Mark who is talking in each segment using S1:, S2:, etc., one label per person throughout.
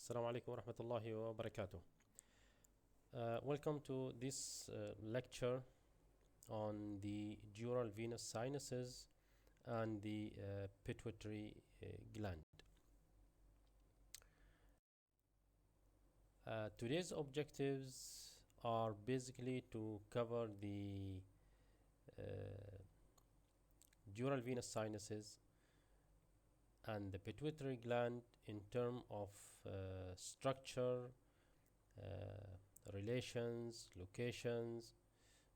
S1: Assalamu alaikum wa rahmatullahi wa barakatuh. Welcome to this lecture on the dural venous sinuses and the pituitary gland. Today's objectives are basically to cover the uh, dural venous sinuses and the pituitary gland in terms of structure, relations, locations,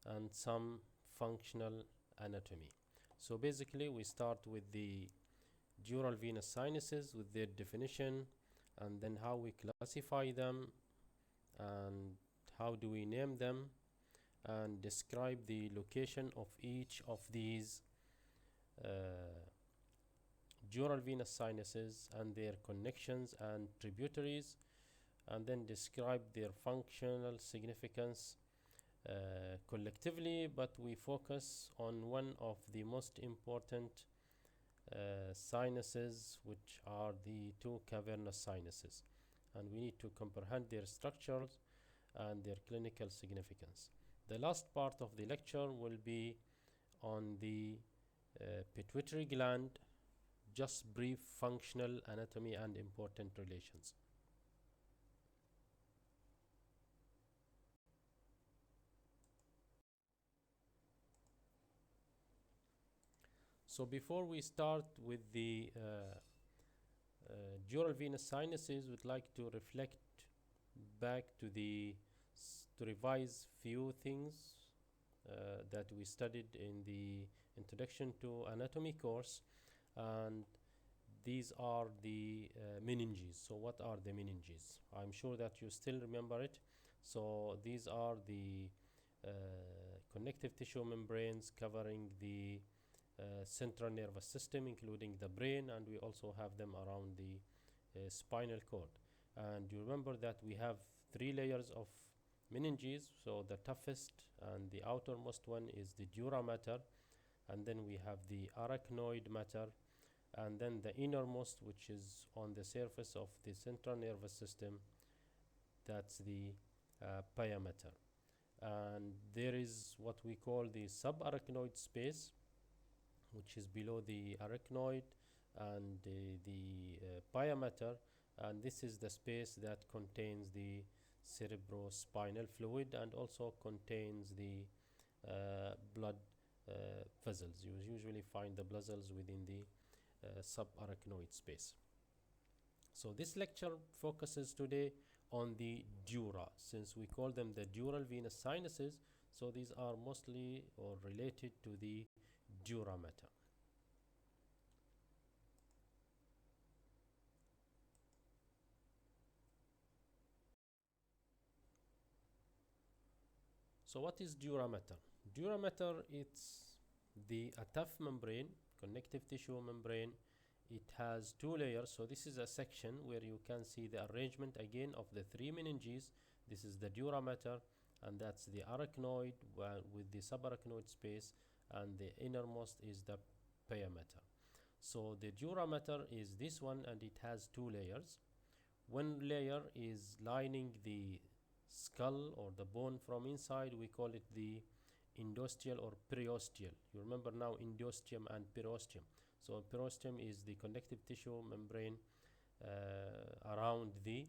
S1: and some functional anatomy. So basically we start with the dural venous sinuses with their definition, and then how we classify them and how do we name them, and describe the location of each of these uh, dural venous sinuses and their connections and tributaries, and then describe their functional significance collectively, but we focus on one of the most important sinuses, which are the two cavernous sinuses, and we need to comprehend their structures and their clinical significance. The last part of the lecture will be on the pituitary gland, just brief functional anatomy and important relations. So before we start with the dural venous sinuses, we'd like to reflect back to to revise few things that we studied in the introduction to anatomy course, and these are the meninges. So what are the meninges? I'm sure that you still remember it. So these are the connective tissue membranes covering the central nervous system, including the brain, and we also have them around the spinal cord. And you remember that we have three layers of meninges. So the toughest and the outermost one is the dura mater, and then we have the arachnoid mater, and then the innermost, which is on the surface of the central nervous system, that's the pia mater. And there is what we call the subarachnoid space, which is below the arachnoid and the pia mater, and this is the space that contains the cerebrospinal fluid and also contains the blood vessels. You usually find the blood vessels within the subarachnoid space. So this lecture focuses today on the dura, since we call them the dural venous sinuses. So these are mostly or related to the dura mater. So what is dura mater? Dura mater, it's a tough membrane, connective tissue membrane. It has two layers. So this is a section where you can see the arrangement again of the three meninges. This is the dura mater, and that's the arachnoid with the subarachnoid space, and the innermost is the pia mater. So the dura mater is this one, and it has two layers. One layer is lining the skull or the bone from inside. We call it the endosteal or periosteal. You remember now endosteum and periosteum. So periosteum is the connective tissue membrane around the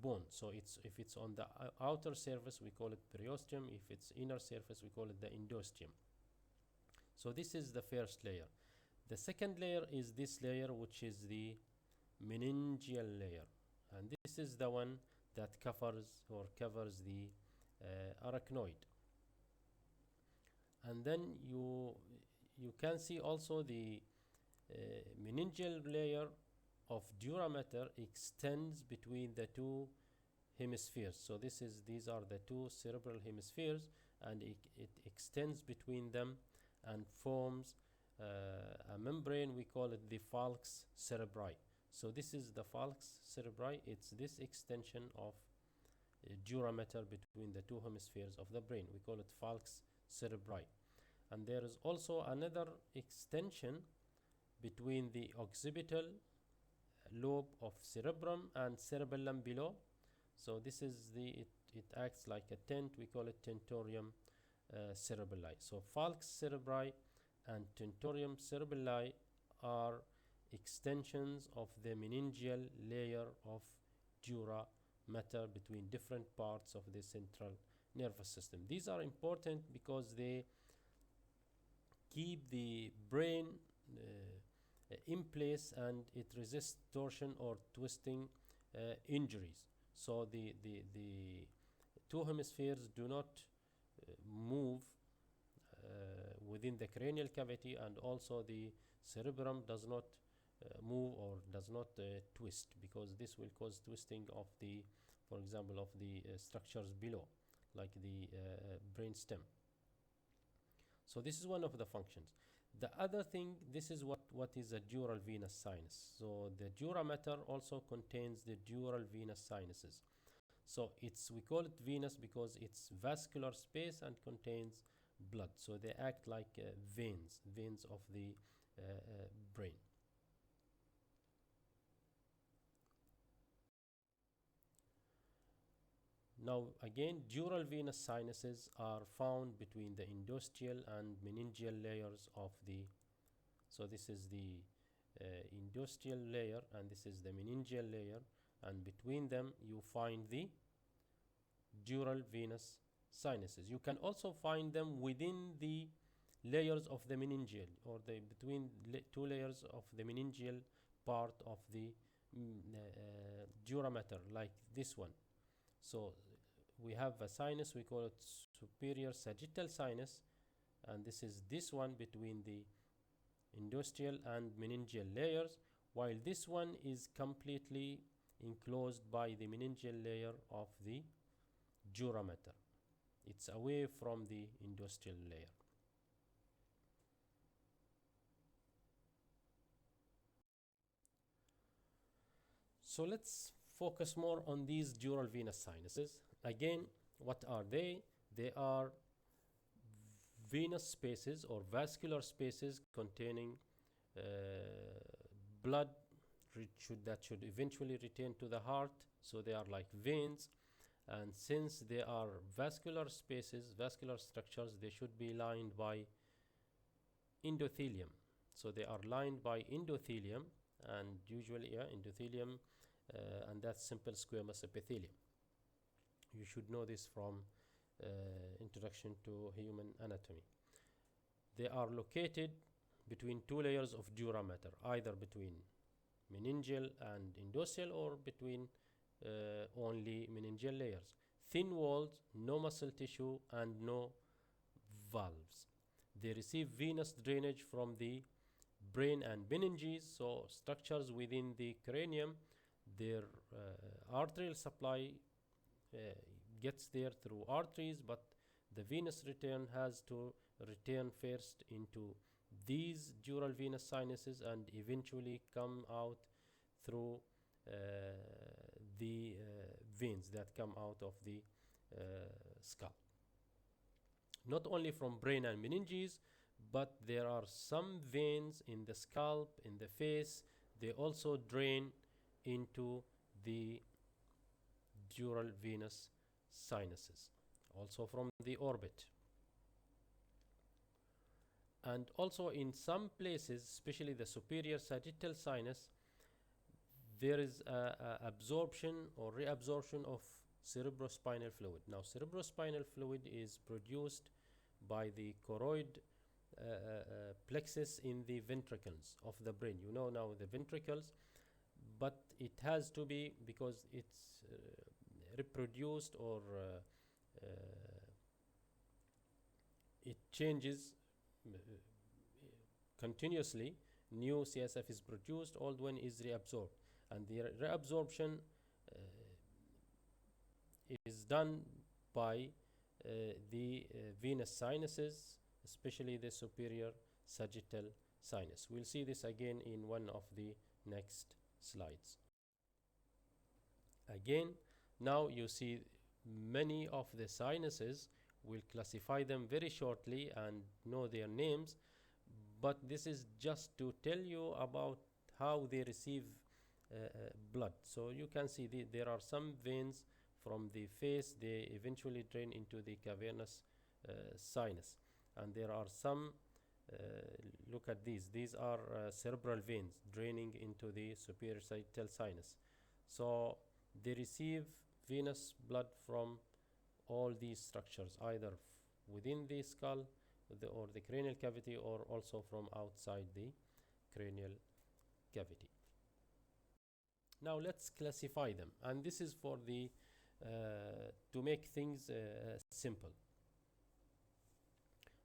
S1: bone. So if it's on the outer surface, we call it periosteum. If it's inner surface, we call it the endosteum. So this is the first layer. The second layer is this layer, which is the meningeal layer, and this is the one that covers the arachnoid. And then you can see also the meningeal layer of dura mater extends between the two hemispheres. So these are the two cerebral hemispheres, and it extends between them and forms a membrane. We call it the falx cerebri. So this is the falx cerebri. It's this extension of dura mater between the two hemispheres of the brain. We call it falx cerebri. And there is also another extension between the occipital lobe of cerebrum and cerebellum below. So this is it acts like a tent. We call it tentorium cerebelli. So falx cerebri and tentorium cerebelli are extensions of the meningeal layer of dura mater between different parts of the central nervous system. These are important because they keep the brain in place, and it resists torsion or twisting injuries. So the two hemispheres do not move within the cranial cavity, and also the cerebrum does not move or does not twist, because this will cause twisting of the, for example, of the structures below, like the brain stem. So this is one of the functions. The other thing, this is what is a dural venous sinus. So the dura mater also contains the dural venous sinuses. So we call it venous because it's vascular space and contains blood. So they act like veins of the brain. Now again, dural venous sinuses are found between the endosteal and meningeal layers of the, so this is the endosteal layer and this is the meningeal layer, and between them you find the dural venous sinuses. You can also find them within the layers of the meningeal, or between two layers of the meningeal part of the dura mater, like this one. So we have a sinus, we call it superior sagittal sinus, and this one between the endosteal and meningeal layers, while this one is completely enclosed by the meningeal layer of the dura mater. It's away from the endosteal layer. So let's focus more on these dural venous sinuses. Again, what are they? They are venous spaces or vascular spaces containing blood that should eventually return to the heart. So they are like veins, and since they are vascular spaces, vascular structures, they should be lined by endothelium. So they are lined by endothelium, and usually endothelium, and that's simple squamous epithelium. You should know this from Introduction to Human Anatomy. They are located between two layers of dura mater, either between meningeal and endosteal or between only meningeal layers. Thin walls, no muscle tissue, and no valves. They receive venous drainage from the brain and meninges, so structures within the cranium, their arterial supply gets there through arteries, but the venous return has to return first into these dural venous sinuses and eventually come out through the veins that come out of the skull. Not only from brain and meninges, but there are some veins in the scalp, in the face. They also drain into the dural venous sinuses, also from the orbit. And also in some places, especially the superior sagittal sinus, there is absorption or reabsorption of cerebrospinal fluid. Now, cerebrospinal fluid is produced by the choroid plexus in the ventricles of the brain. You know now the ventricles, but it has to be, because it's reproduced or it changes continuously. New CSF is produced, old one is reabsorbed, and the reabsorption is done by the venous sinuses, especially the superior sagittal sinus. We'll see this again in one of the next slides. Again, now you see many of the sinuses. We'll classify them very shortly and know their names, but this is just to tell you about how they receive blood. So you can see there are some veins from the face, they eventually drain into the cavernous sinus, and there are some look at these are cerebral veins draining into the superior sagittal sinus. So they receive venous blood from all these structures, either within the skull or the cranial cavity, or also from outside the cranial cavity. Now let's classify them, and this is for the to make things simple.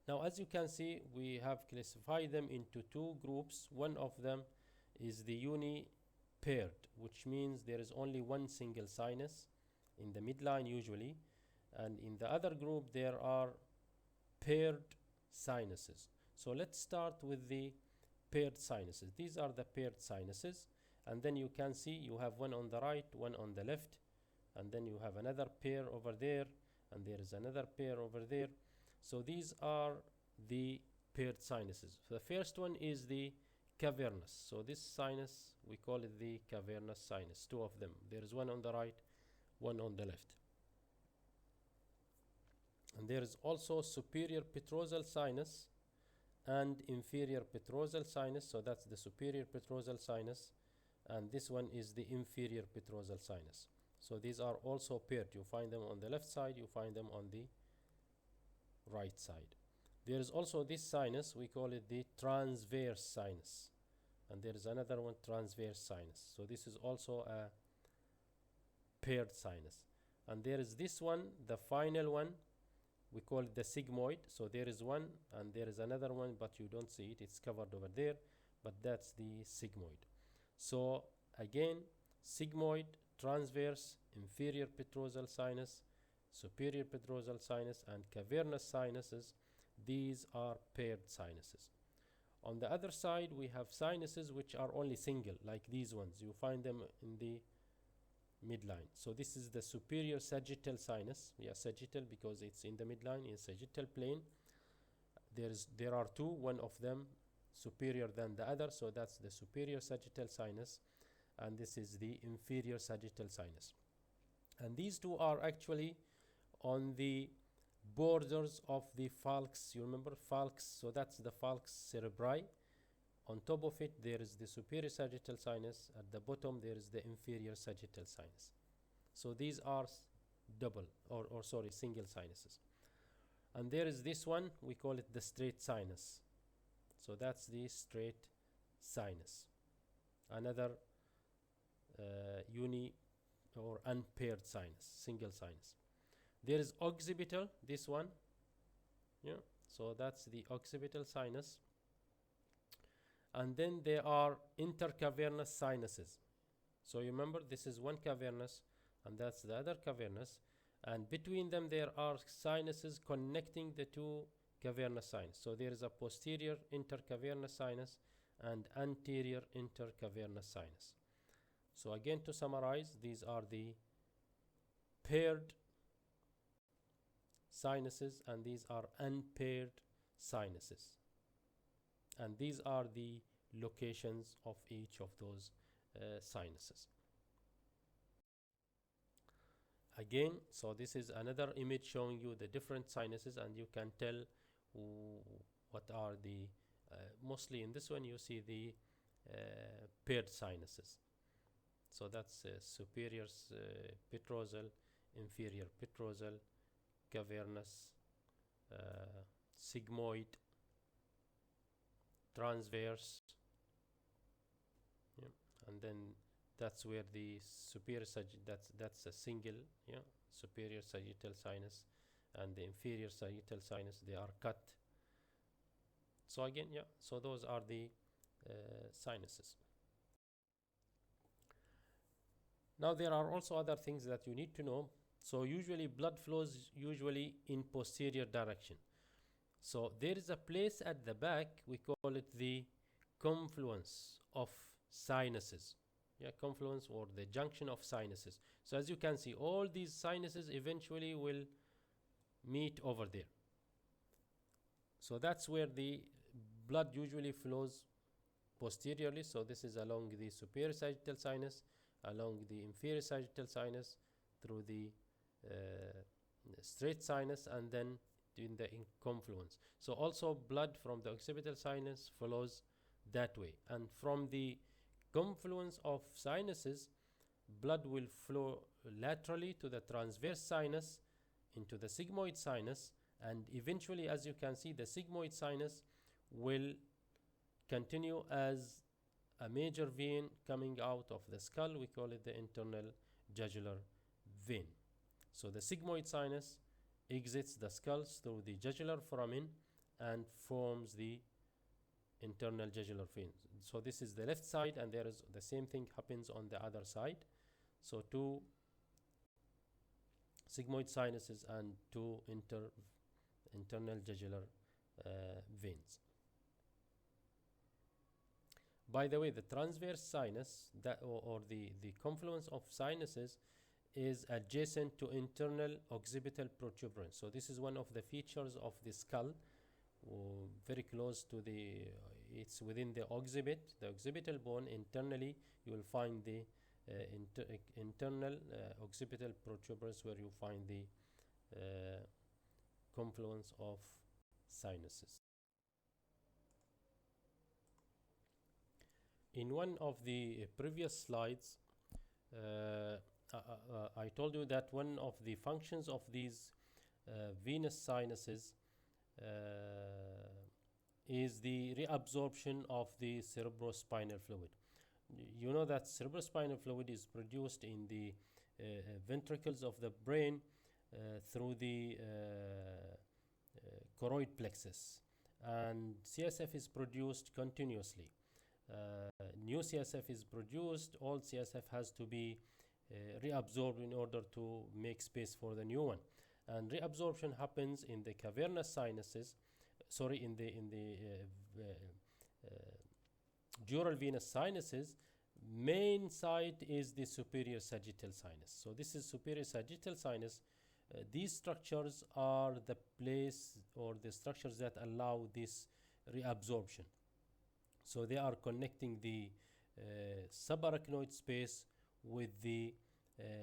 S1: Now, as you can see, we have classified them into two groups. One of them is the uni-paired, which means there is only one single sinus in the midline usually, and in the other group there are paired sinuses. So let's start with the paired sinuses. These are the paired sinuses, and then you can see you have one on the right, one on the left, and then you have another pair over there, and there is another pair over there. So these are the paired sinuses. The first one is the cavernous. So this sinus, we call it the cavernous sinus, two of them. There is one on the right, one on the left. And there is also superior petrosal sinus and inferior petrosal sinus. So that's the superior petrosal sinus, and this one is the inferior petrosal sinus. So these are also paired. You find them on the left side, you find them on the right side. There is also this sinus, we call it the transverse sinus, and there is another one, transverse sinus. So this is also a paired sinus. And there is this one, the final one, we call it the sigmoid. So there is one and there is another one, but you don't see it, it's covered over there, but that's the sigmoid. So again, sigmoid, transverse, inferior petrosal sinus, superior petrosal sinus, and cavernous sinuses, these are paired sinuses. On the other side, we have sinuses which are only single, like these ones. You find them in the midline. So this is the superior sagittal sinus. Yeah, sagittal because it's in the midline, in sagittal plane. There are two, one of them superior than the other, so that's the superior sagittal sinus, and this is the inferior sagittal sinus. And these two are actually on the borders of the falx. You remember falx? So that's the falx cerebri. On top of it, there is the superior sagittal sinus. At the bottom, there is the inferior sagittal sinus. So these are single sinuses. And there is this one, we call it the straight sinus. So that's the straight sinus. Another uni or unpaired sinus, single sinus. There is occipital, this one. Yeah, so that's the occipital sinus. And then there are intercavernous sinuses. So you remember, this is one cavernous and that's the other cavernous, and between them there are sinuses connecting the two cavernous sinus. So there is a posterior intercavernous sinus and anterior intercavernous sinus. So again, to summarize, these are the paired sinuses and these are unpaired sinuses, and these are the locations of each of those sinuses. Again, so this is another image showing you the different sinuses, and you can tell what are the mostly in this one you see the paired sinuses. So that's superior petrosal, inferior petrosal, cavernous, sigmoid, transverse, yeah. And then that's where the superior that's a single, yeah, superior sagittal sinus, and the inferior sagittal sinus, they are cut. So again, yeah, so those are the sinuses. Now there are also other things that you need to know. So usually blood flows usually in posterior direction. So there is a place at the back, we call it the confluence of sinuses. Yeah, confluence or the junction of sinuses. So as you can see, all these sinuses eventually will meet over there. So that's where the blood usually flows posteriorly. So this is along the superior sagittal sinus, along the inferior sagittal sinus, through the straight sinus, and then in the confluence. So also blood from the occipital sinus follows that way, and from the confluence of sinuses, blood will flow laterally to the transverse sinus into the sigmoid sinus, and eventually, as you can see, the sigmoid sinus will continue as a major vein coming out of the skull. We call it the internal jugular vein. So the sigmoid sinus exits the skulls through the jugular foramen and forms the internal jugular vein. So this is the left side, and there is the same thing happens on the other side. So two sigmoid sinuses and two internal jugular veins. By the way, the transverse sinus, that or the confluence of sinuses, is adjacent to internal occipital protuberance. So this is one of the features of the skull, very close to it's within the occipital bone. Internally, you will find the internal occipital protuberance, where you find the confluence of sinuses. In one of the previous slides, I told you that one of the functions of these venous sinuses is the reabsorption of the cerebrospinal fluid. You know that cerebrospinal fluid is produced in the ventricles of the brain through the choroid plexus, and CSF is produced continuously. New CSF is produced. All CSF has to be reabsorbed in order to make space for the new one, and reabsorption happens in the cavernous sinuses. In the dural venous sinuses. Main site is the superior sagittal sinus. So this is superior sagittal sinus. These structures are the place or the structures that allow this reabsorption. So they are connecting the subarachnoid space with the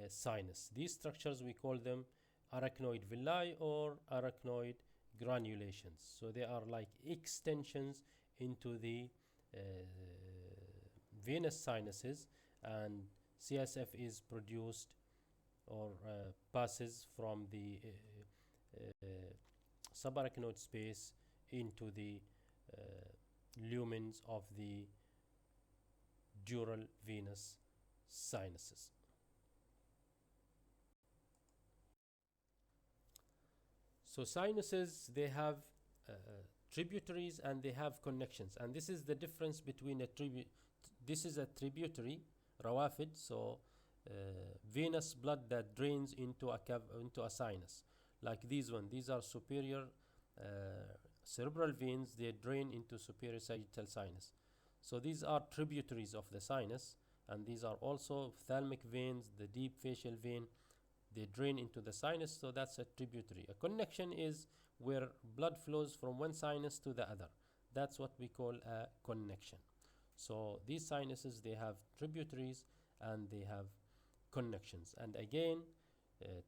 S1: sinus. These structures, we call them arachnoid villi or arachnoid granulations. So they are like extensions into the venous sinuses, and CSF is produced or passes from the subarachnoid space into the lumens of the dural venous sinuses. So sinuses, they have tributaries and they have connections, and this is the difference between this is a tributary, rawafid, so venous blood that drains into a sinus, like these are superior cerebral veins. They drain into superior sagittal sinus. So these are tributaries of the sinus, and these are also ophthalmic veins, the deep facial vein. They drain into the sinus, so that's a tributary. A connection is where blood flows from one sinus to the other. That's what we call a connection. So these sinuses, they have tributaries and they have connections. And again,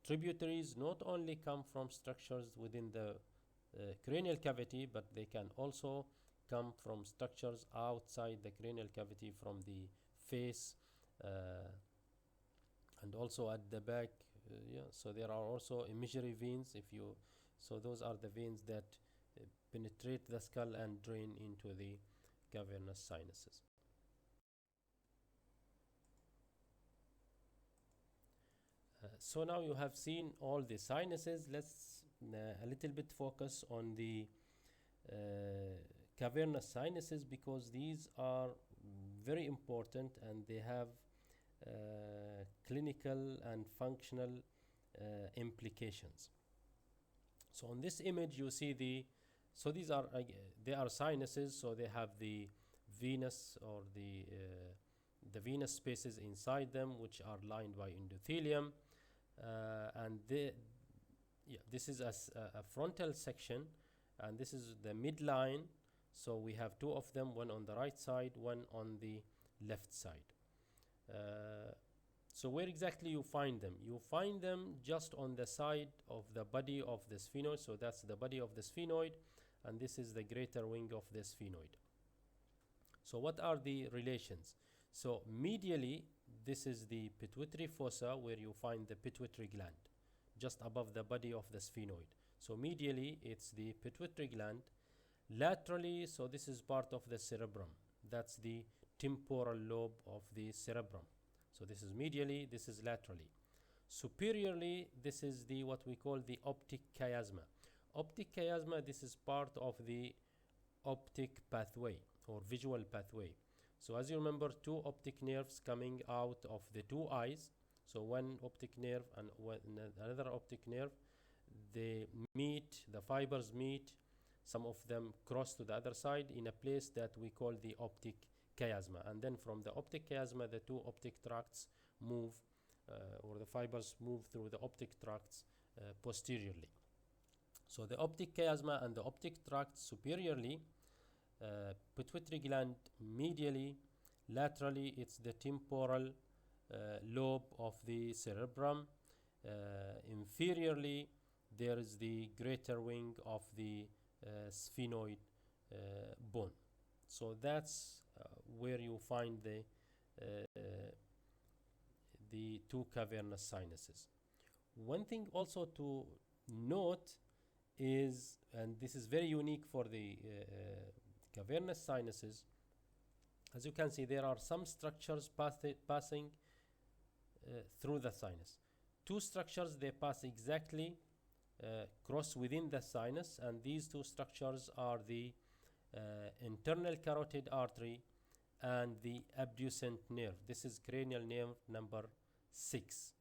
S1: tributaries not only come from structures within the cranial cavity, but they can also come from structures outside the cranial cavity, from the face and also at the back. So there are also imagery veins. So those are the veins that penetrate the skull and drain into the cavernous sinuses. So now you have seen all the sinuses. Let's a little bit focus on the cavernous sinuses, because these are very important and they have clinical and functional implications. So on this image you see these are they are sinuses. So they have the venous or the venous spaces inside them, which are lined by endothelium, and this is a frontal section, and this is the midline. So we have two of them, one on the right side, one on the left side. So where exactly you find them? You find them just on the side of the body of the sphenoid. So that's the body of the sphenoid, and this is the greater wing of the sphenoid. So what are the relations? So medially, this is the pituitary fossa, where you find the pituitary gland, just above the body of the sphenoid. So medially, it's the pituitary gland. Laterally, so this is part of the cerebrum. That's the temporal lobe of the cerebrum. So this is medially, this is laterally. Superiorly, this is the what we call the optic chiasma. Optic chiasma, this is part of the optic pathway or visual pathway. So as you remember, two optic nerves coming out of the two eyes. So one optic nerve and another optic nerve, they meet, the fibers meet, some of them cross to the other side in a place that we call the optic chiasma. And then from the optic chiasma, the two optic tracts move, or the fibers move through the optic tracts posteriorly. So the optic chiasma and the optic tract superiorly, pituitary gland medially, laterally it's the temporal lobe of the cerebrum, inferiorly there is the greater wing of the sphenoid bone. So that's where you find the two cavernous sinuses. One thing also to note is, and this is very unique for the cavernous sinuses, as you can see, there are some structures passing through the sinus. Two structures, they pass exactly cross within the sinus, and these two structures are the internal carotid artery and the abducent nerve. This is cranial nerve number 6.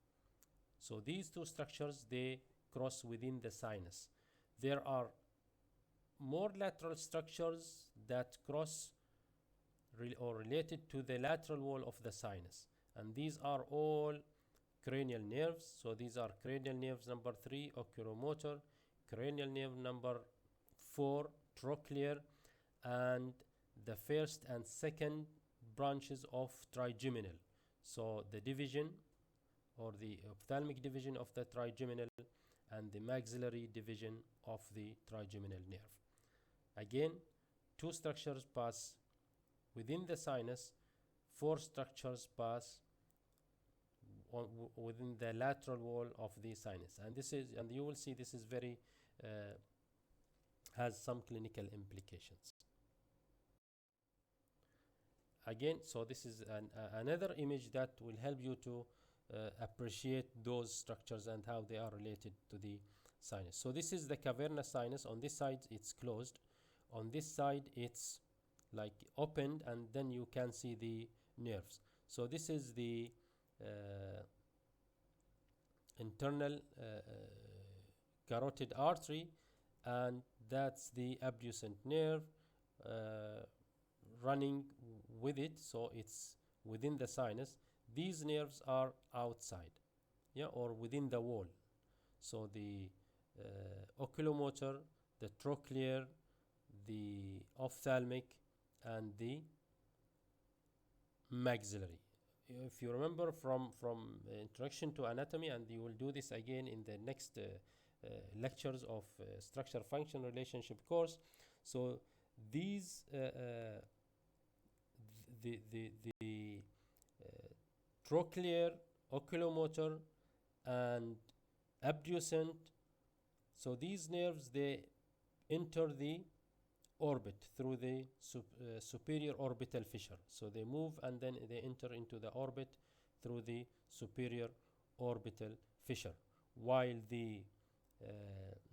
S1: So these two structures, they cross within the sinus. There are more lateral structures that cross or related to the lateral wall of the sinus, and these are all cranial nerves. So these are cranial nerves number 3, oculomotor, cranial nerve number 4, trochlear, and the first and second branches of trigeminal. So the division or the ophthalmic division of the trigeminal and the maxillary division of the trigeminal nerve. Again, two structures pass within the sinus, 4 structures pass within the lateral wall of the sinus, and this is, and you will see this is very has some clinical implications. Again, so this is another image that will help you to appreciate those structures and how they are related to the sinus. So this is the cavernous sinus. On this side it's closed, on this side it's like opened, and then you can see the nerves. So this is the internal carotid artery, and that's the abducent nerve running with it. So it's within the sinus. These nerves are outside, yeah, or within the wall. So the oculomotor, the trochlear, the ophthalmic, and the maxillary. If you remember from introduction to anatomy, and you will do this again in the next lectures of structure function relationship course. So these the trochlear, oculomotor, and abducent, so these nerves, they enter the orbit through the superior orbital fissure. So they move and then they enter into the orbit through the superior orbital fissure, while the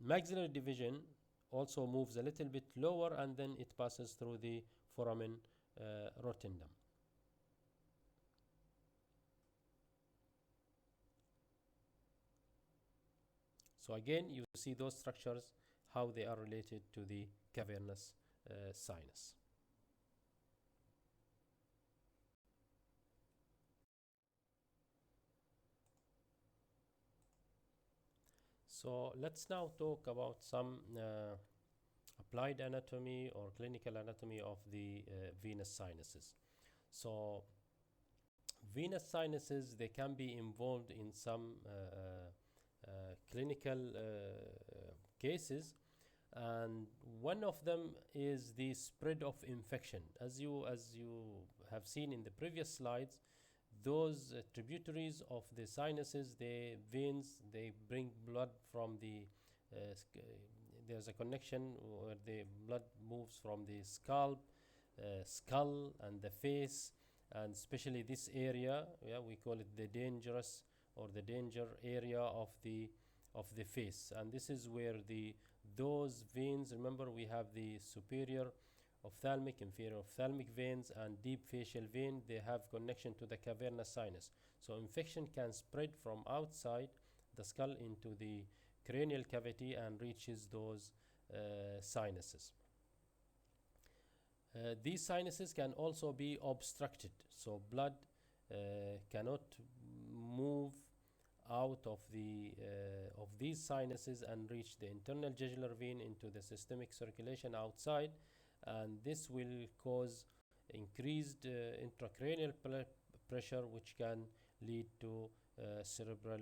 S1: maxillary division also moves a little bit lower, and then it passes through the foramen rotundum. So again, you see those structures, how they are related to the cavernous sinus. So let's now talk about some applied anatomy or clinical anatomy of the venous sinuses. So venous sinuses, they can be involved in some clinical cases, and one of them is the spread of infection. As you have seen in the previous slides, those tributaries of the sinuses, the veins, they bring blood from the there's a connection where the blood moves from the skull and the face, and especially this area, yeah, we call it the dangerous or the danger area of the face. And this is where those veins, remember, we have the superior ophthalmic, inferior ophthalmic veins, and deep facial vein. They have connection to the cavernous sinus. So infection can spread from outside the skull into the cranial cavity and reaches those sinuses. These sinuses can also be obstructed, so blood cannot move out of these sinuses and reach the internal jugular vein into the systemic circulation outside, and this will cause increased intracranial pressure, which can lead to cerebral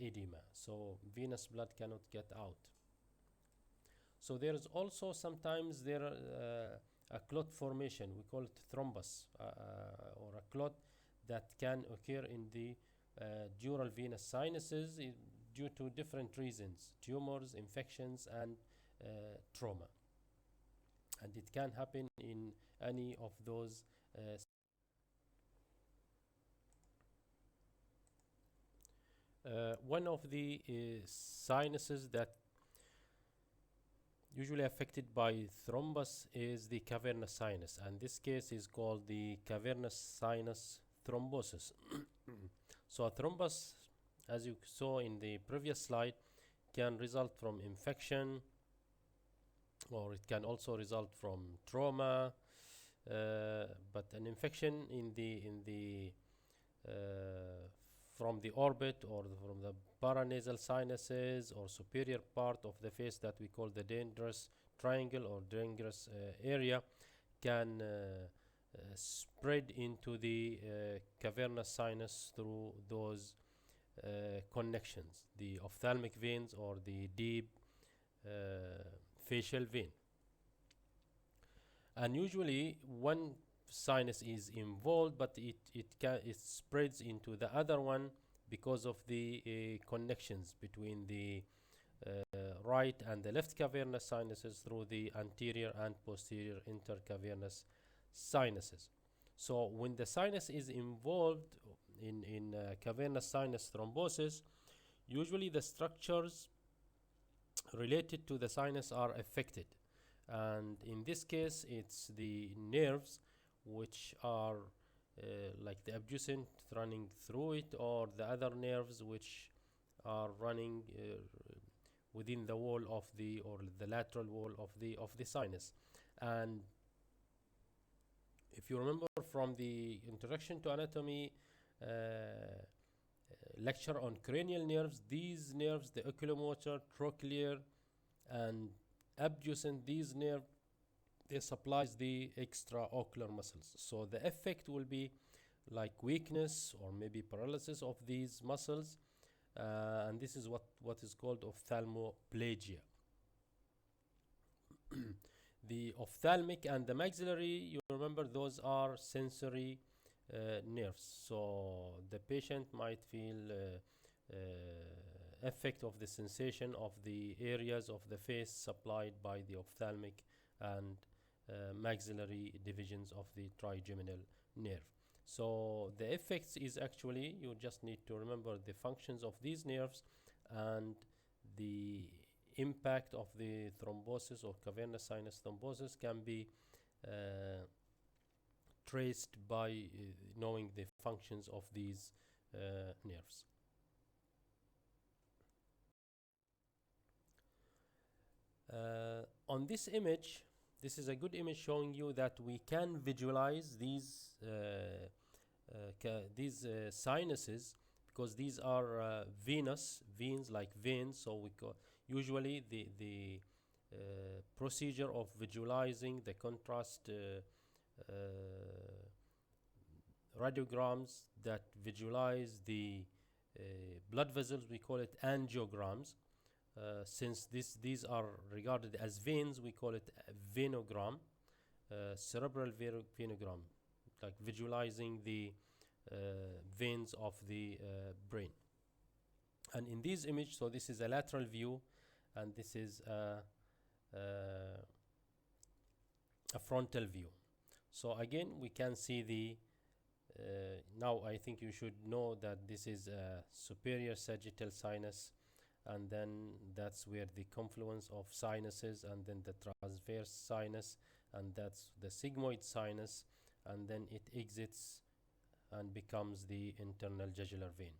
S1: edema. So venous blood cannot get out. So there is also sometimes a clot formation. We call it thrombus, or a clot that can occur in the dural venous sinuses due to different reasons: tumors, infections, and trauma. And it can happen in any of those one of the sinuses that usually affected by thrombus is the cavernous sinus, and this case is called the cavernous sinus thrombosis. So a thrombus, as you saw in the previous slide, can result from infection, or it can also result from trauma, but an infection from the orbit or from the paranasal sinuses or superior part of the face that we call the dangerous triangle or dangerous area can spread into the cavernous sinus through those connections, the ophthalmic veins or the deep facial vein. And usually one sinus is involved, but it spreads into the other one because of the connections between the right and the left cavernous sinuses through the anterior and posterior intercavernous sinuses. So when the sinus is involved in cavernous sinus thrombosis, usually the structures related to the sinus are affected, and in this case it's the nerves which are like the abducent running through it, or the other nerves which are running within the wall of the lateral wall of the sinus. And if you remember from the introduction to anatomy lecture on cranial nerves, these nerves, the oculomotor, trochlear, and abducent, these nerves, they supplies the extraocular muscles. So the effect will be like weakness or maybe paralysis of these muscles, and this is what is called ophthalmoplegia. The ophthalmic and the maxillary, you remember, those are sensory nerves. So the patient might feel effect of the sensation of the areas of the face supplied by the ophthalmic and maxillary divisions of the trigeminal nerve. So the effects is actually, you just need to remember the functions of these nerves, and the impact of the thrombosis or cavernous sinus thrombosis can be traced by knowing the functions of these nerves. On this image, this is a good image showing you that we can visualize these sinuses, because these are venous veins, like veins. So we usually the procedure of visualizing the contrast radiograms that visualize the blood vessels. We call it angiograms. Since these are regarded as veins, we call it a venogram, cerebral venogram, like visualizing the veins of the brain. And in this image, so this is a lateral view, and this is a frontal view. So again, we can see the now I think you should know that this is a superior sagittal sinus, and then that's where the confluence of sinuses, and then the transverse sinus, and that's the sigmoid sinus, and then it exits and becomes the internal jugular vein.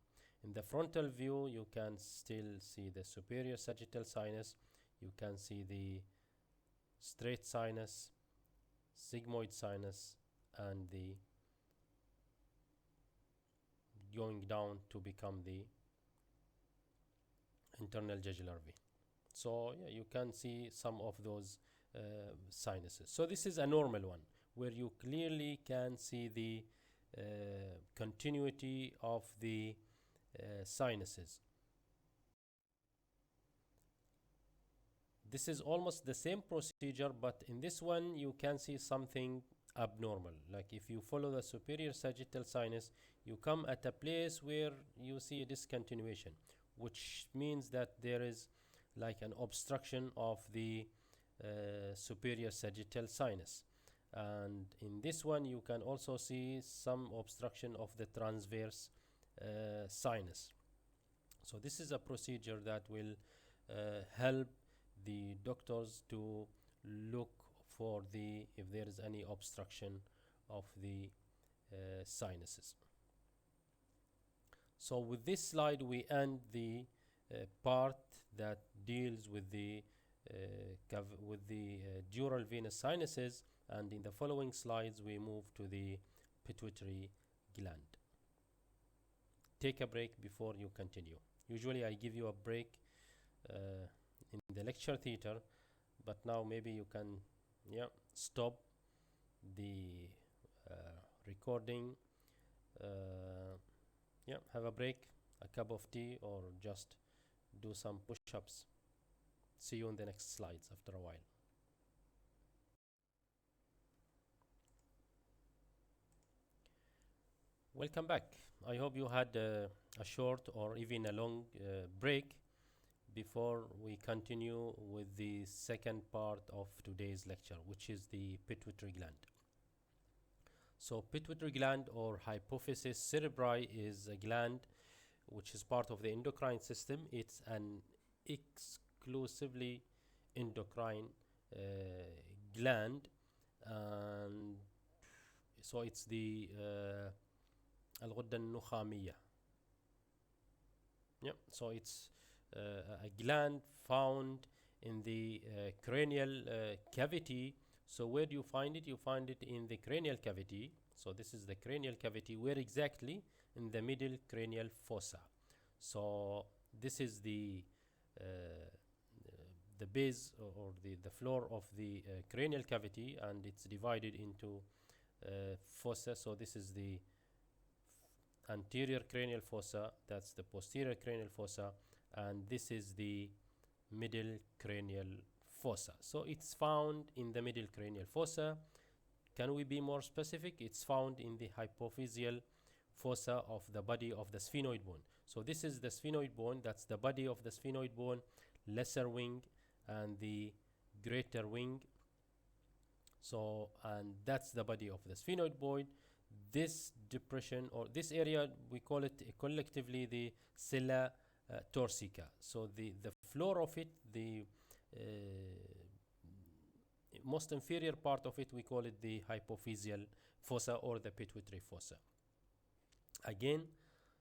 S1: In the frontal view, you can still see the superior sagittal sinus, you can see the straight sinus, sigmoid sinus, and the going down to become the internal jugular vein. So yeah, you can see some of those sinuses. So this is a normal one where you clearly can see the continuity of the sinuses. This is almost the same procedure, but in this one you can see something abnormal. Like if you follow the superior sagittal sinus, you come at a place where you see a discontinuation, which means that there is like an obstruction of the superior sagittal sinus. And in this one you can also see some obstruction of the transverse sinus. So this is a procedure that will help the doctors to look for if there is any obstruction of the sinuses. So with this slide we end the part that deals with the dural venous sinuses, and in the following slides we move to the pituitary gland. Take a break before you continue. Usually I give you a break in the lecture theater, but now maybe you can stop the recording, have a break, a cup of tea, or just do some push-ups. See you in the next slides after a while. Welcome back. I hope you had a short or even a long break before we continue with the second part of today's lecture, which is the pituitary gland. So pituitary gland, or hypophysis cerebri, is a gland which is part of the endocrine system. It's an exclusively endocrine gland, and so it's the الغدة النخامية. So it's a gland found in the cranial cavity. So where do you find it? You find it in the cranial cavity. So this is the cranial cavity. Where exactly? In the middle cranial fossa. So this is the base or the floor of the cranial cavity, and it's divided into fossa. So this is the anterior cranial fossa, that's the posterior cranial fossa, and this is the middle cranial fossa. So it's found in the middle cranial fossa. Can we be more specific? It's found in the hypophyseal fossa of the body of the sphenoid bone. So this is the sphenoid bone, that's the body of the sphenoid bone, lesser wing and the greater wing. So, and that's the body of the sphenoid bone. This depression, or this area, we call it collectively the sella torsica. So the floor of it, the most inferior part of it, we call it the hypophyseal fossa or the pituitary fossa. Again,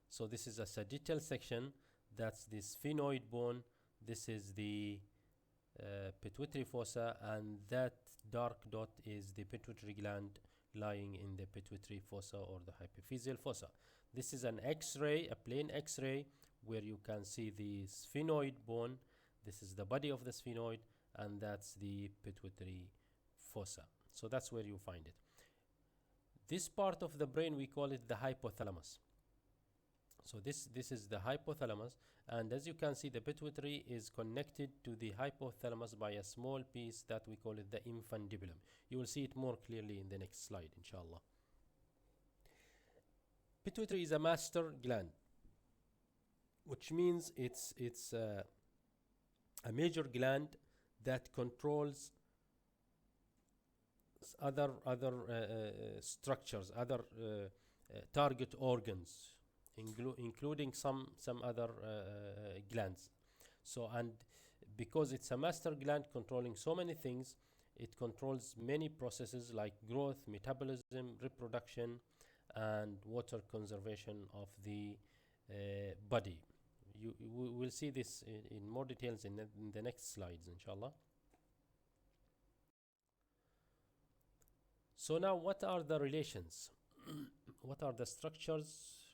S1: so this is a sagittal section, that's the sphenoid bone, this is the pituitary fossa, and that dark dot is the pituitary gland lying in the pituitary fossa or the hypophyseal fossa. This is an X-ray, a plain X-ray, where you can see the sphenoid bone. This is the body of the sphenoid, and that's the pituitary fossa. So that's where you find it. This part of the brain, we call it the hypothalamus. So this is the hypothalamus, and as you can see, the pituitary is connected to the hypothalamus by a small piece that we call it the infundibulum. You will see it more clearly in the next slide, inshallah. Pituitary is a master gland, which means it's a major gland that controls other structures, other target organs, including some other glands. So, and because it's a master gland controlling so many things, it controls many processes like growth, metabolism, reproduction, and water conservation of the body. We will see this in more details in the next slides, inshallah. So now, what are the relations? What are the structures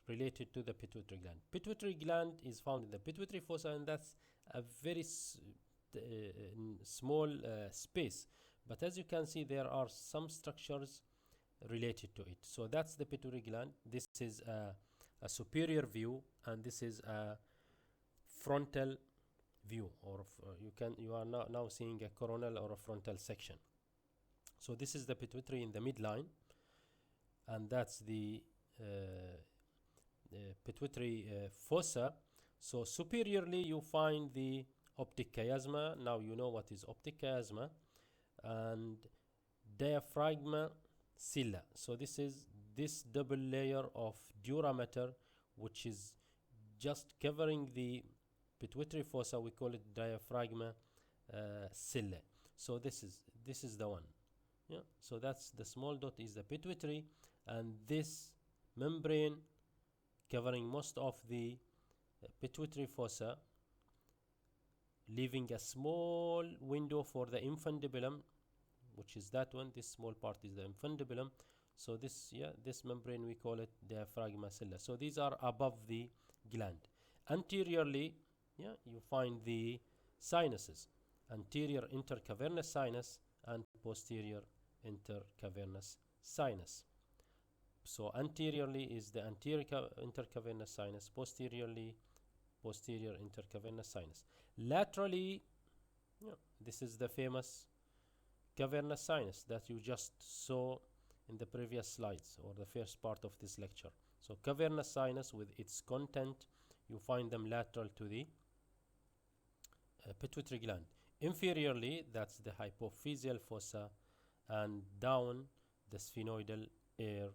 S1: related to the pituitary gland? Pituitary gland is found in the pituitary fossa, and that's a very small space. But as you can see, there are some structures related to it. So that's the pituitary gland. This is a superior view, and this is a frontal view, or you are now seeing a coronal or a frontal section. So this is the pituitary in the midline, and that's the pituitary fossa. So superiorly you find the optic chiasma. Now you know what is optic chiasma, and diaphragma silla. So this is this double layer of dura mater, which is just covering the pituitary fossa. We call it diaphragma silla. So this is the one. Yeah. So that's the small dot is the pituitary, and this membrane covering most of the pituitary fossa, leaving a small window for the infundibulum, which is that one. This small part is the infundibulum. So this membrane, we call it diaphragma silla. So these are above the gland. Anteriorly, you find the sinuses, anterior intercavernous sinus and posterior intercavernous sinus. So anteriorly is the anterior intercavernous sinus, posteriorly posterior intercavernous sinus. Laterally, this is the famous cavernous sinus that you just saw in the previous slides or the first part of this lecture. So cavernous sinus with its content, you find them lateral to the pituitary gland. Inferiorly, that's the hypophyseal fossa, and down the sphenoidal air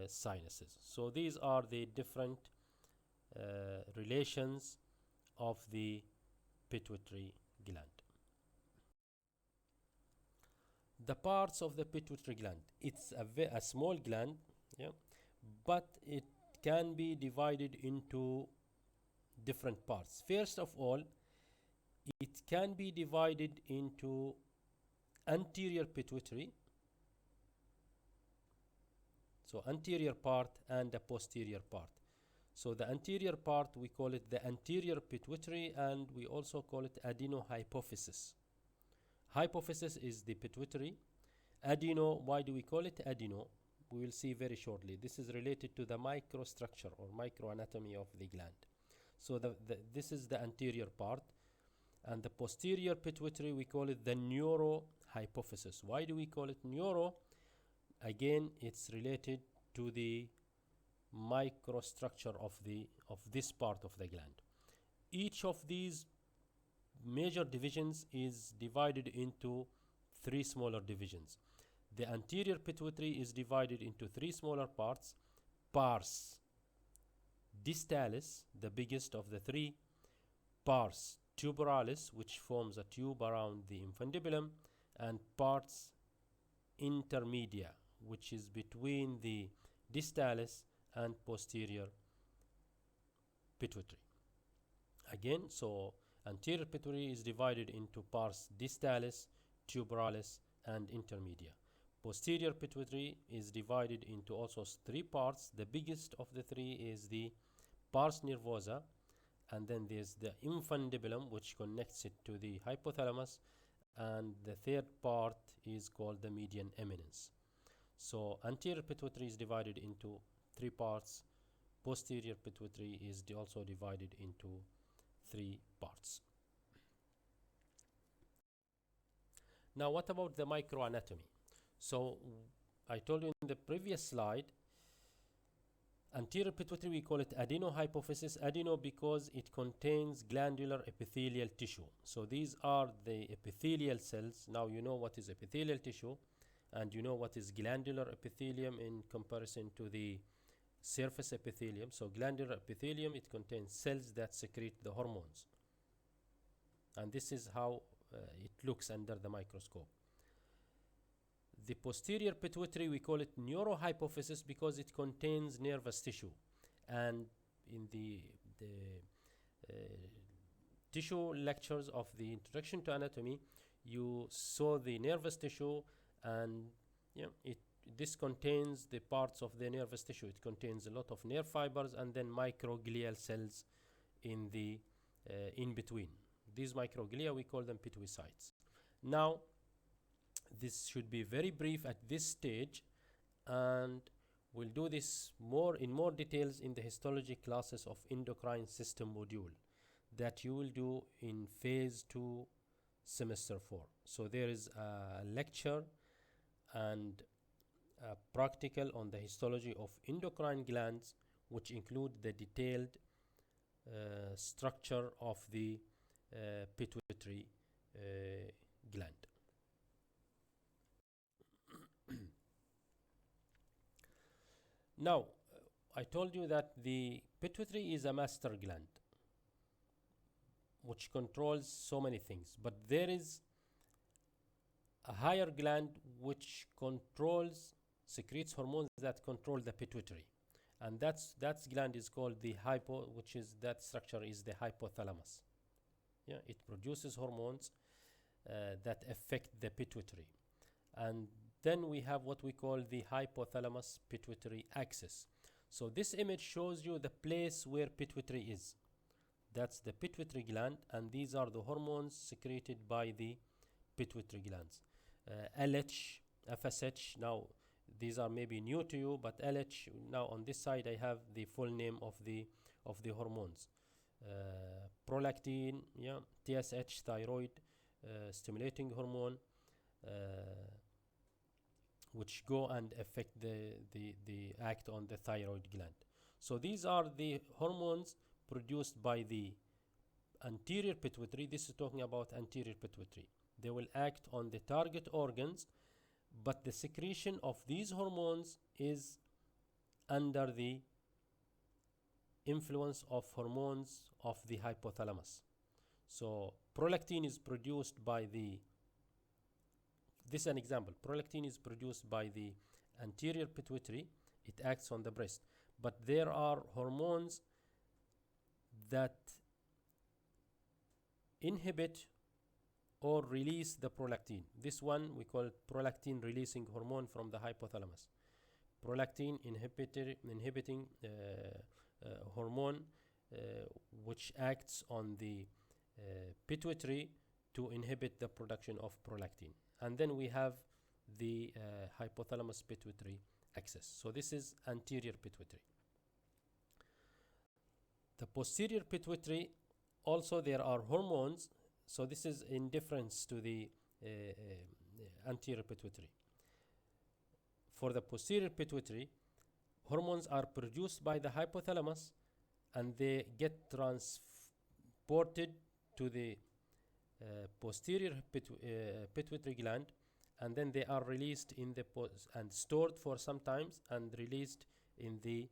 S1: sinuses. So these are the different relations of the pituitary gland. The parts of the pituitary gland. It's a small gland, but it can be divided into different parts. First of all, it can be divided into anterior pituitary, so anterior part, and a posterior part. So the anterior part, we call it the anterior pituitary, and we also call it adenohypophysis. Hypophysis is the pituitary. Adeno, why do we call it adeno? We will see very shortly. This is related to the microstructure or microanatomy of the gland. So this is the anterior part. And the posterior pituitary, we call it the neurohypophysis. Why do we call it neuro? Again, it's related to the microstructure of this part of the gland. Each of these major divisions is divided into 3 smaller divisions. The anterior pituitary is divided into 3 smaller parts: pars distalis, the biggest of the 3; pars tuberalis, which forms a tube around the infundibulum; and pars intermedia, which is between the distalis and posterior pituitary. Again, so anterior pituitary is divided into pars distalis, tuberalis, and intermedia. Posterior pituitary is divided into also 3 parts. The biggest of the 3 is the pars nervosa, and then there's the infundibulum, which connects it to the hypothalamus, and the third part is called the median eminence. So anterior pituitary is divided into three parts. Posterior pituitary is also divided into three parts. Now, what about the microanatomy? So I told you in the previous slide, anterior pituitary, we call it adenohypophysis. Adeno because it contains glandular epithelial tissue. So these are the epithelial cells. Now you know what is epithelial tissue, and you know what is glandular epithelium in comparison to the surface epithelium. So glandular epithelium, it contains cells that secrete the hormones. And this is how it looks under the microscope. The posterior pituitary, we call it neurohypophysis because it contains nervous tissue. And in the tissue lectures of the introduction to anatomy, you saw the nervous tissue, and this contains the parts of the nervous tissue. It contains a lot of nerve fibers and then microglial cells in the in between. These microglia, we call them pituicytes. Now, this should be very brief at this stage, and we'll do this in more details in the histology classes of endocrine system module that you will do in phase 2 semester 4. So there is a lecture and a practical on the histology of endocrine glands, which include the detailed structure of the pituitary gland. Now, I told you that the pituitary is a master gland which controls so many things, but there is a higher gland which secretes hormones that control the pituitary, and that gland is called the that structure is the hypothalamus. It produces hormones that affect the pituitary. And then we have what we call the hypothalamus pituitary axis. So this image shows you the place where pituitary is. That's the pituitary gland, and these are the hormones secreted by the pituitary glands. LH, FSH, now these are maybe new to you, but LH, now on this side I have the full name of the hormones. Prolactin, TSH, thyroid stimulating hormone, which go and affect the act on the thyroid gland. So these are the hormones produced by the anterior pituitary. This is talking about anterior pituitary. They will act on the target organs, but the secretion of these hormones is under the influence of hormones of the hypothalamus. So prolactin is produced by this is an example. Prolactin is produced by the anterior pituitary. It acts on the breast. But there are hormones that inhibit or release the prolactin. This one we call prolactin releasing hormone from the hypothalamus. Prolactin inhibiting hormone which acts on the pituitary to inhibit the production of prolactin. And then we have the hypothalamus pituitary axis. So this is anterior pituitary. The posterior pituitary, also there are hormones. So this is in difference to the anterior pituitary. For the posterior pituitary, hormones are produced by the hypothalamus, and they get transported to the posterior pituitary gland, and then they are released in the and stored for some times and released in the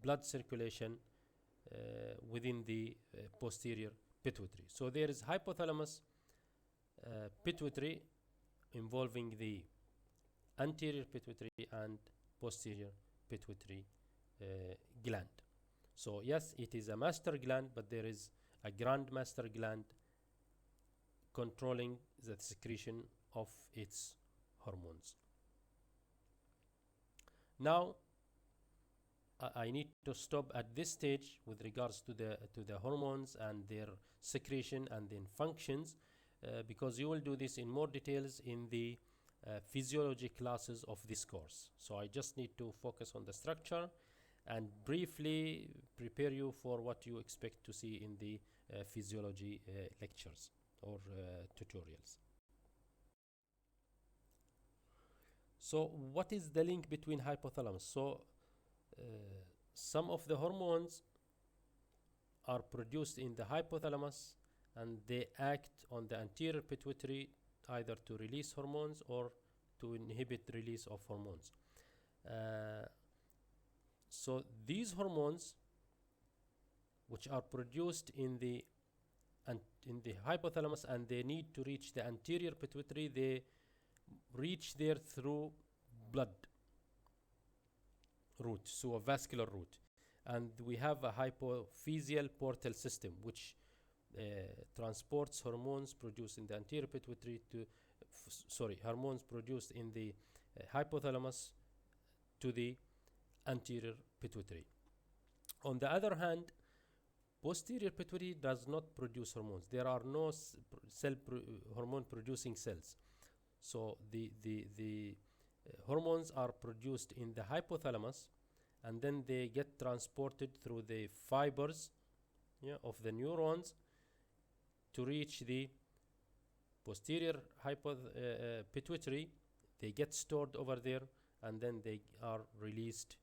S1: blood circulation within the posterior pituitary. So there is hypothalamus pituitary involving the anterior pituitary and posterior pituitary gland. So yes, it is a master gland, but there is a grand master gland controlling the secretion of its hormones. Now, I need to stop at this stage with regards to the hormones and their secretion and then functions. because you will do this in more details in the physiology classes of this course. So I just need to focus on the structure and briefly prepare you for what you expect to see in the physiology lectures or tutorials. So what is the link between hypothalamus? So some of the hormones are produced in the hypothalamus and they act on the anterior pituitary either to release hormones or to inhibit release of hormones. So these hormones which are produced in the hypothalamus and they need to reach the anterior pituitary, they reach there through blood route, so a vascular route. And we have a hypophyseal portal system which transports hormones produced in the anterior pituitary to, hormones produced in the hypothalamus to the anterior pituitary. On the other hand, posterior pituitary does not produce hormones. There are no hormone producing cells. So the hormones are produced in the hypothalamus and then they get transported through the fibers of the neurons to reach the posterior pituitary. They get stored over there and then they are released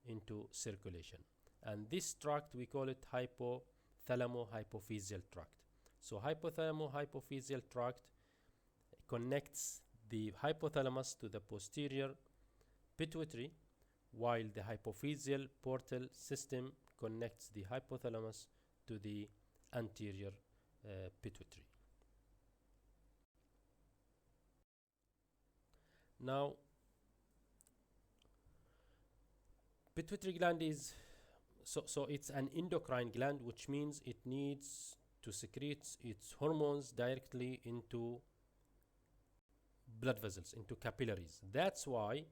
S1: into circulation. And this tract, we call it hypothalamo-hypophyseal tract. So hypothalamo-hypophyseal tract connects the hypothalamus to the posterior pituitary, while the hypophyseal portal system connects the hypothalamus to the anterior pituitary. Now, pituitary gland is so it's an endocrine gland, which means it needs to secrete its hormones directly into blood vessels, into capillaries. That's why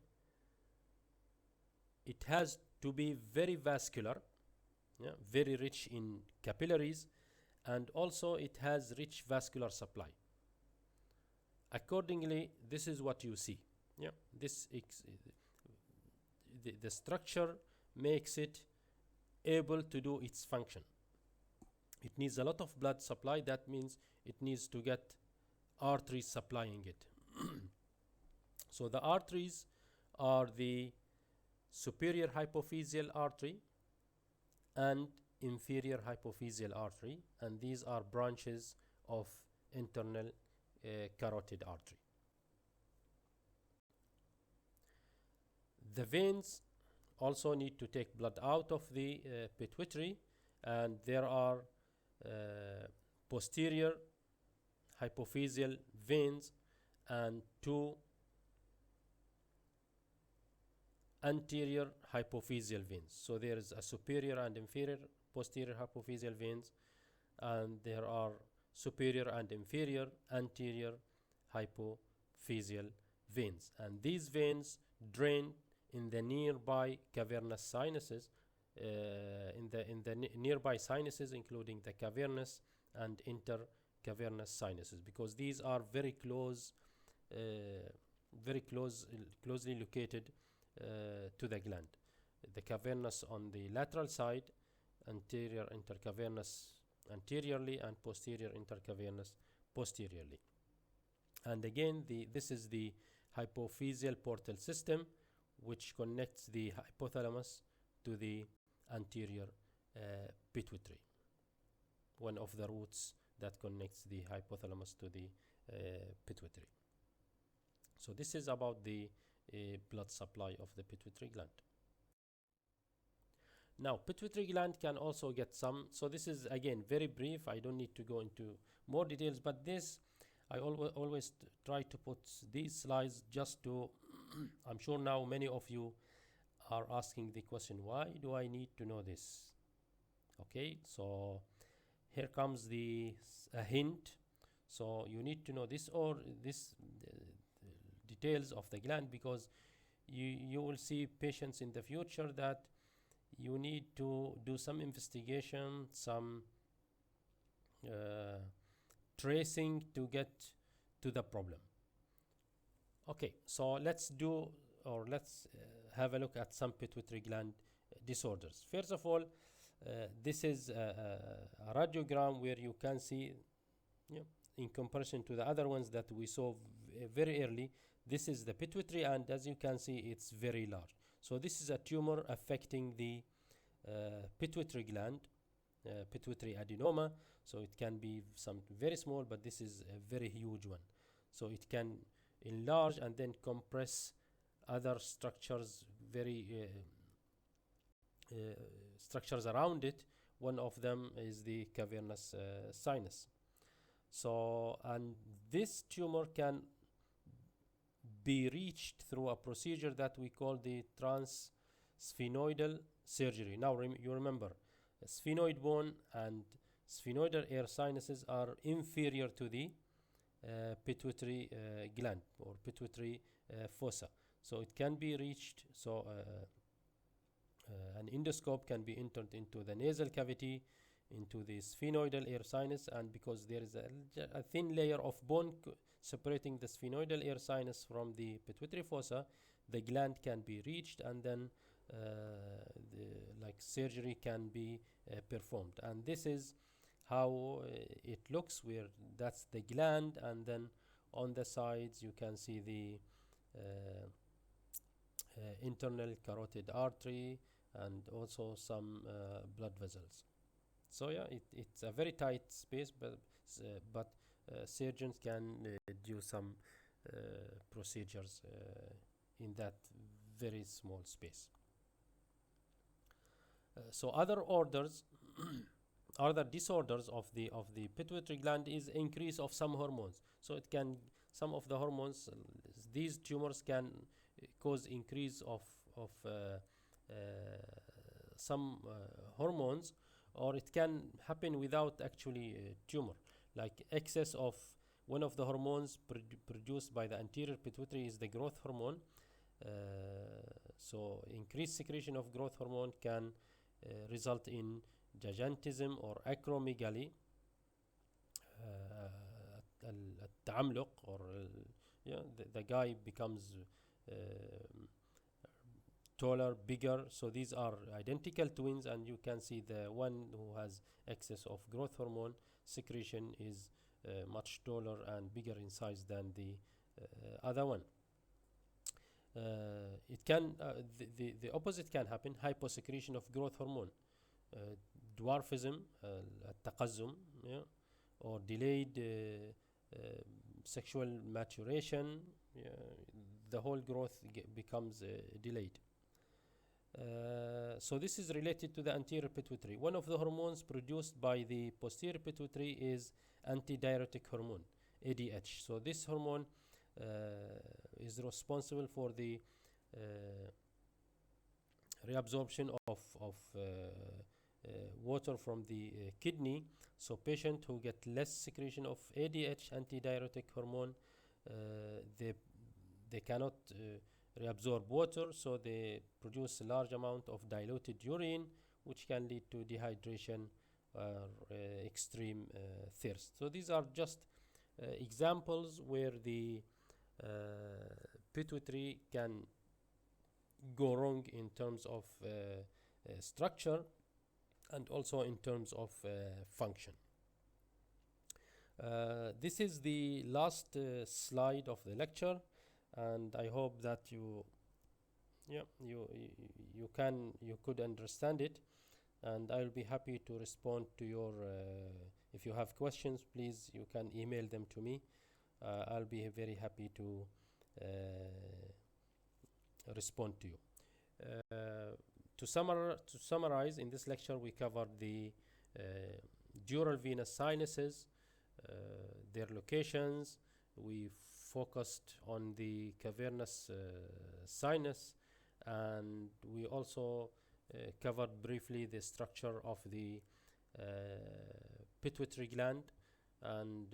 S1: it has to be very vascular, very rich in capillaries, and also it has rich vascular supply. Accordingly, this is what you see. The structure makes it able to do its function. It needs a lot of blood supply. That means it needs to get arteries supplying it. So the arteries are the superior hypophyseal artery and inferior hypophyseal artery, and these are branches of internal carotid artery. The veins also need to take blood out of the pituitary, and there are posterior hypophyseal veins and two anterior hypophyseal veins. So there is a superior and inferior posterior hypophyseal veins, and there are superior and inferior anterior hypophyseal veins. And these veins drain in the nearby cavernous sinuses, in the nearby sinuses, including the cavernous and intercavernous sinuses, because these are very closely located to the gland. The cavernous on the lateral side, anterior intercavernous anteriorly, and posterior intercavernous posteriorly. And again, this is the hypophyseal portal system, which connects the hypothalamus to the anterior pituitary, one of the routes that connects the hypothalamus to the pituitary. So this is about the blood supply of the pituitary gland. Now, pituitary gland can also get some, so this is again very brief. I don't need to go into more details, but this, I always try to put these slides just to, I'm sure now many of you are asking the question, why do I need to know this? Okay, so here comes a hint. So you need to know this, or this details of the gland, because you will see patients in the future that you need to do some investigation, some tracing to get to the problem. Okay, so let's have a look at some pituitary gland disorders. First of all, this is a radiogram where you can see, in comparison to the other ones that we saw very early, this is the pituitary, and as you can see, it's very large. So this is a tumor affecting the pituitary gland, pituitary adenoma. So it can be some very small, but this is a very huge one. So it can enlarge and then compress other structures, very structures around it. One of them is the cavernous sinus. So, and this tumor can be reached through a procedure that we call the transsphenoidal surgery. Now, you remember, sphenoid bone and sphenoidal air sinuses are inferior to the pituitary gland or pituitary fossa. So it can be reached. So an endoscope can be entered into the nasal cavity, into the sphenoidal air sinus, and because there is a thin layer of bone separating the sphenoidal air sinus from the pituitary fossa, the gland can be reached, and then like surgery can be performed. And this is how it looks, where that's the gland, and then on the sides you can see the internal carotid artery and also some blood vessels. So yeah, it's a very tight space, but surgeons can do some procedures in that very small space. So other orders, other disorders of the pituitary gland is increase of some hormones. So it can, some of the hormones, these tumors can cause increase of some hormones, or it can happen without actually tumor, like excess of one of the hormones produced by the anterior pituitary is the growth hormone. So increased secretion of growth hormone can result in gigantism or acromegaly, التعملق, or the guy becomes taller, bigger. So these are identical twins, and you can see the one who has excess of growth hormone secretion is much taller and bigger in size than the other one. It can the opposite can happen, hyposecretion of growth hormone, dwarfism, التقزم, or delayed sexual maturation. The whole growth becomes delayed. So this is related to the anterior pituitary. One of the hormones produced by the posterior pituitary is antidiuretic hormone, ADH. So this hormone is responsible for the reabsorption of water from the kidney. So patients who get less secretion of ADH, antidiuretic hormone, they cannot reabsorb water, so they produce a large amount of diluted urine, which can lead to dehydration or extreme thirst. So these are just examples where the pituitary can go wrong in terms of structure and also in terms of function. This is the last slide of the lecture, and I hope that you could understand it, and I'll be happy to respond to your if you have questions, please you can email them to me. I'll be very happy to respond to you. To summarize, in this lecture we covered the dural venous sinuses, their locations. We focused on the cavernous sinus, and we also covered briefly the structure of the pituitary gland, and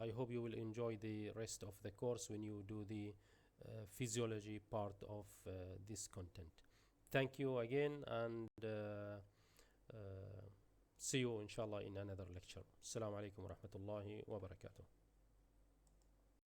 S1: I hope you will enjoy the rest of the course when you do the physiology part of this content. Thank you again, and See you inshallah in another lecture. Assalamu alaikum wa rahmatullahi wa barakatuh.